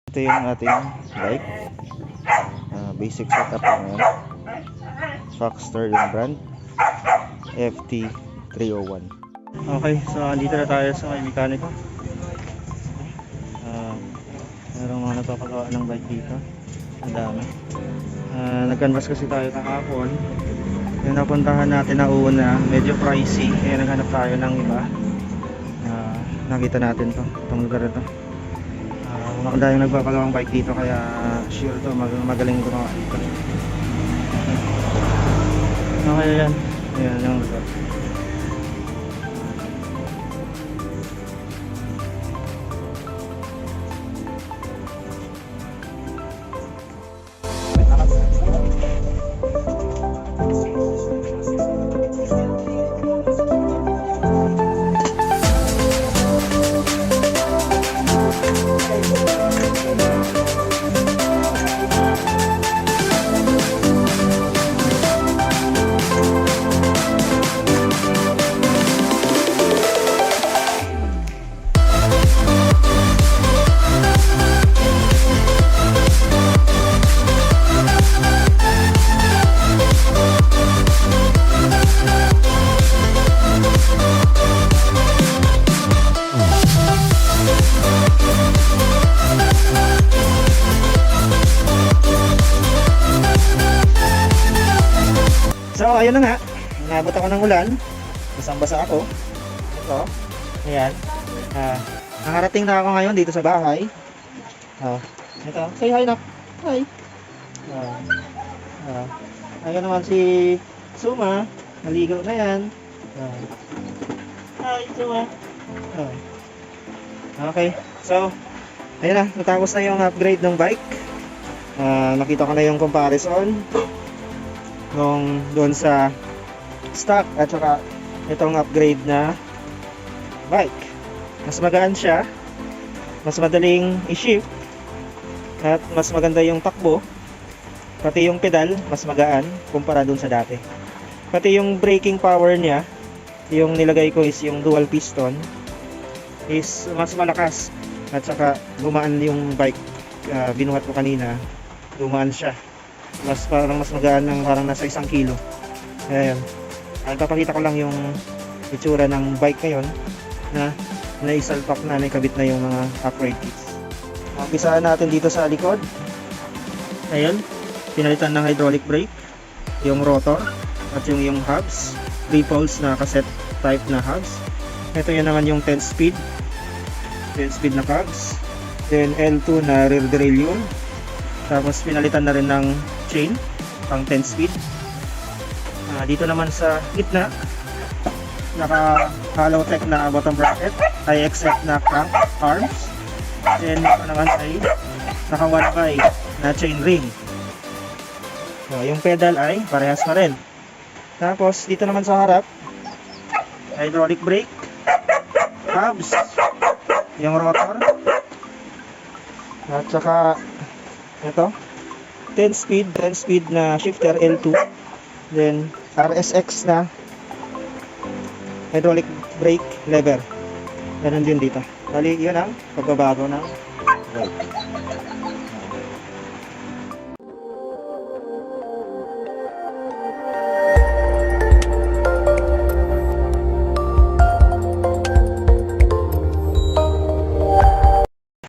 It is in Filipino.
Ito yung ating bike. Basic setup naman. Foxster yung brand. FT301. Okay, so andito na tayo sa may mekaniko. Merong mga nagpapagawa ng bike dito. Ang dami. Nag-canvas kasi tayo kahapon. Yung napuntahan natin na una, medyo pricey. Kaya naghanap tayo ng iba. Nakita natin to, itong lugar na to. Makanda yung nagpapagawang bike dito, kaya sure to magaling gumawa dito. Okay, yan. Ayan yung lugar. So ayun na nga, nabot ako ng ulan, basang-basa ako. Ito, ayan. Nakarating na ako ngayon dito sa bahay. Ito, say hi na. Hi. Ayun naman si Suma, naligo na yan. Hi Suma. Okay, so ayun na, natapos na yung upgrade ng bike. Nakita ko na yung comparison nung doon sa stock at saka itong upgrade na bike. Mas magaan siya, mas madaling i-shift, at mas maganda yung takbo, pati yung pedal mas magaan kumpara doon sa dati. Pati yung braking power niya, yung nilagay ko is yung dual piston, is mas malakas, at saka gumaan yung bike. Binuhat ko kanina, gumaan siya, parang mas magaan, ng parang nasa 1 kilo. Ayan, papakita ko lang yung itsura ng bike ngayon na naisalpak na, naikabit na yung mga upgrade kits. Umpisahan natin dito sa likod. Ayun, pinalitan ng hydraulic brake, yung rotor, at yung hubs, 3 poles na cassette type na hubs. Ito yun naman yung 10 speed na cogs, then L2 na rear derailleur. Tapos pinalitan na rin ng chain pang 10 speed. Dito naman sa gitna, naka hollow tech na bottom bracket, IXF na crank arms. Then ito naman ay naka 1/5 na chain ring. Yung pedal ay parehas pa rin. Tapos dito naman sa harap, hydraulic brake, hubs, yung rotor, at saka ito 10 speed na shifter L2, then RSX na hydraulic brake lever. Ganun din dito. Bali yun ang pagbabago ng bike.